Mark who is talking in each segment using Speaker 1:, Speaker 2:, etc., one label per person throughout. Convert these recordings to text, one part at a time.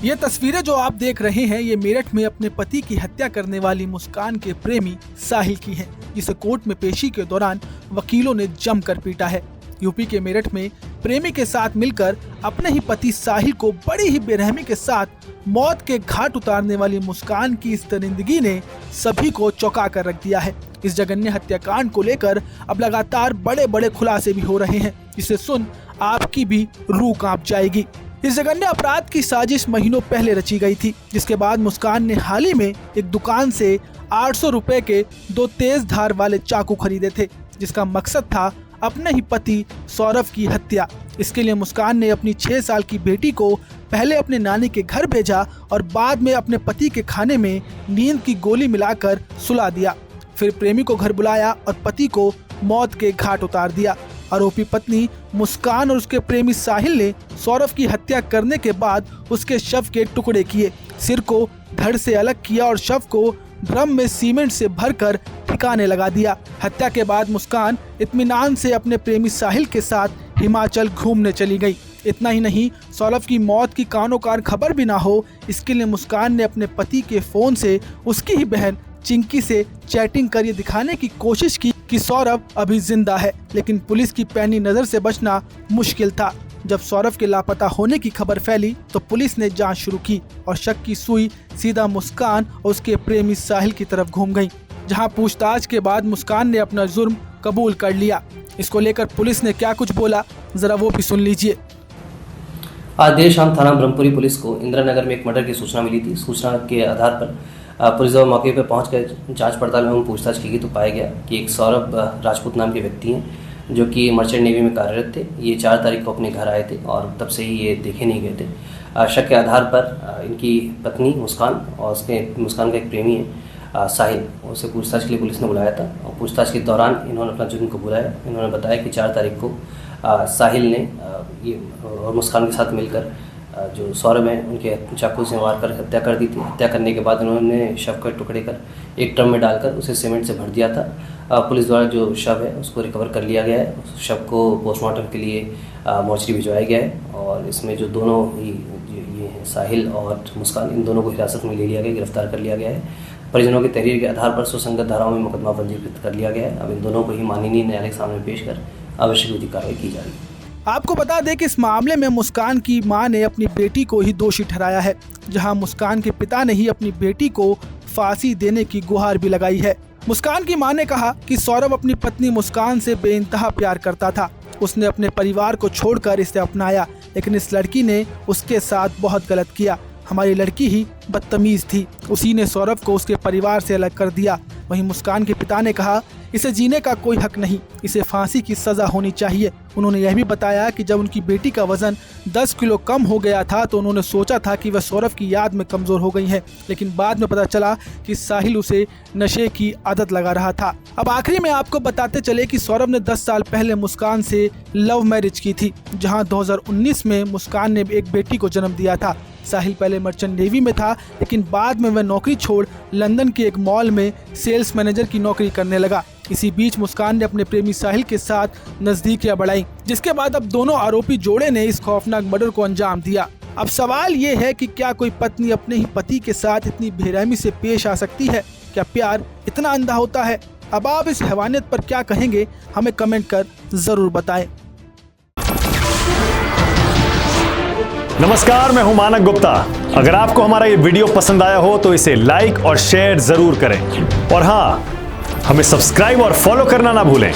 Speaker 1: ये तस्वीरें जो आप देख रहे हैं ये मेरठ में अपने पति की हत्या करने वाली मुस्कान के प्रेमी साहिल की है, जिसे कोर्ट में पेशी के दौरान वकीलों ने जमकर पीटा है। यूपी के मेरठ में प्रेमी के साथ मिलकर अपने ही पति साहिल को बड़ी ही बेरहमी के साथ मौत के घाट उतारने वाली मुस्कान की इस दरिंदगी ने सभी को चौंका कर रख दिया है। इस जघन्य हत्याकांड को लेकर अब लगातार बड़े बड़े खुलासे भी हो रहे हैं, जिसे सुन आपकी भी रूह कांप जाएगी। इस जघन्य अपराध की साजिश महीनों पहले रची गई थी, जिसके बाद मुस्कान ने हाल ही में एक दुकान से 800 रुपए के 2 तेज धार वाले चाकू खरीदे थे, जिसका मकसद था अपने ही पति सौरभ की हत्या। इसके लिए मुस्कान ने अपनी 6 साल की बेटी को पहले अपने नानी के घर भेजा और बाद में अपने पति के खाने में नींद की गोली मिलाकर सुला दिया। फिर प्रेमी को घर बुलाया और पति को मौत के घाट उतार दिया। आरोपी पत्नी मुस्कान और उसके प्रेमी साहिल ने सौरभ की हत्या करने के बाद उसके शव के टुकड़े किए, सिर को धड़ से अलग किया और शव को ड्रम में सीमेंट से भरकर ठिकाने लगा दिया। हत्या के बाद मुस्कान इत्मीनान से अपने प्रेमी साहिल के साथ हिमाचल घूमने चली गई। इतना ही नहीं, सौरभ की मौत की कानो कार खबर भी ना हो, इसके लिए मुस्कान ने अपने पति के फोन से उसकी ही बहन चिंकी से चैटिंग कर ये दिखाने की कोशिश की कि सौरभ अभी जिंदा है, लेकिन पुलिस की पैनी नजर से बचना मुश्किल था। जब सौरभ के लापता होने की खबर फैली तो पुलिस ने जांच शुरू की और शक की सुई सीधा मुस्कान और उसके प्रेमी साहिल की तरफ घूम गई, जहां पूछताछ के बाद मुस्कान ने अपना जुर्म कबूल कर लिया। इसको लेकर पुलिस ने क्या कुछ बोला, जरा वो भी सुन लीजिए।
Speaker 2: आज देर शाम थाना ब्रह्मपुरी पुलिस को इंदिरा नगर में एक मर्डर की सूचना मिली थी। सूचना के आधार पर पुलिस जब मौके पर पहुंचकर जांच पड़ताल में पूछताछ की गई तो पाया गया कि एक सौरभ राजपूत नाम के व्यक्ति हैं जो कि मर्चेंट नेवी में कार्यरत थे। ये 4 तारीख को अपने घर आए थे और तब से ही ये देखे नहीं गए थे। शक के आधार पर इनकी पत्नी मुस्कान और मुस्कान का एक प्रेमी है साहिल, उसे पूछताछ के लिए पुलिस ने बुलाया था और पूछताछ के दौरान इन्होंने अपना जुर्म कबूला है। इन्होंने बताया कि 4 तारीख को साहिल ने ये और मुस्कान के साथ मिलकर जो सौरभ हैं उनके चाकू से मार कर हत्या कर दी थी। हत्या करने के बाद उन्होंने शव के टुकड़े कर एक ड्रम में डालकर उसे सीमेंट से भर दिया था। पुलिस द्वारा जो शव है उसको रिकवर कर लिया गया है। उस शव को पोस्टमार्टम के लिए मोर्चरी भिजवाया गया है और इसमें जो दोनों ही ये हैं साहिल और मुस्कान, इन दोनों को हिरासत में ले लिया गया, गिरफ्तार कर लिया गया है। परिजनों की तहरीर के आधार पर सुसंगत धाराओं में मुकदमा पंजीकृत कर लिया गया है। अब इन दोनों को ही माननीय न्यायालय के सामने पेश कर आवश्यक विधिक कार्रवाई की जा रही है।
Speaker 1: आपको बता दें कि इस मामले में मुस्कान की मां ने अपनी बेटी को ही दोषी ठहराया है, जहां मुस्कान के पिता ने ही अपनी बेटी को फांसी देने की गुहार भी लगाई है। मुस्कान की मां ने कहा कि सौरभ अपनी पत्नी मुस्कान से बेइंतहा प्यार करता था। उसने अपने परिवार को छोड़कर इसे अपनाया, लेकिन इस लड़की ने उसके साथ बहुत गलत किया। हमारी लड़की ही बदतमीज थी, उसी ने सौरभ को उसके परिवार से अलग कर दिया। वहीं मुस्कान के पिता ने कहा, इसे जीने का कोई हक नहीं, इसे फांसी की सजा होनी चाहिए। उन्होंने यह भी बताया कि जब उनकी बेटी का वजन 10 किलो कम हो गया था तो उन्होंने सोचा था कि वह सौरभ की याद में कमजोर हो गई है, लेकिन बाद में पता चला कि साहिल उसे नशे की आदत लगा रहा था। अब आखिरी में आपको बताते चले कि सौरभ ने 10 साल पहले मुस्कान से लव मैरिज की थी, जहां 2019 में मुस्कान ने एक बेटी को जन्म दिया था। साहिल पहले मर्चेंट नेवी में था, लेकिन बाद में वह नौकरी छोड़ लंदन के एक मॉल में सेल्स मैनेजर की नौकरी करने लगा। इसी बीच मुस्कान ने अपने प्रेमी साहिल के साथ नजदीकियां बढ़ाई, जिसके बाद अब दोनों आरोपी जोड़े ने इस खौफनाक मर्डर को अंजाम दिया। अब सवाल ये है कि क्या कोई पत्नी अपने ही पति के साथ इतनी बेरहमी से पेश आ सकती है? क्या प्यार इतना अंधा होता है? अब आप इस हैवानियत पर क्या कहेंगे, हमें कमेंट कर जरूर बताएं।
Speaker 3: नमस्कार, मैं हूं मानक गुप्ता। अगर आपको हमारा ये वीडियो पसंद आया हो तो इसे लाइक और शेयर जरूर करें और हाँ, हमें सब्सक्राइब और फॉलो करना ना भूलें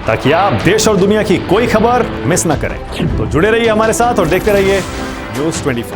Speaker 3: ताकि आप देश और दुनिया की कोई खबर मिस ना करें। तो जुड़े रहिए हमारे साथ और देखते रहिए न्यूज़ 24।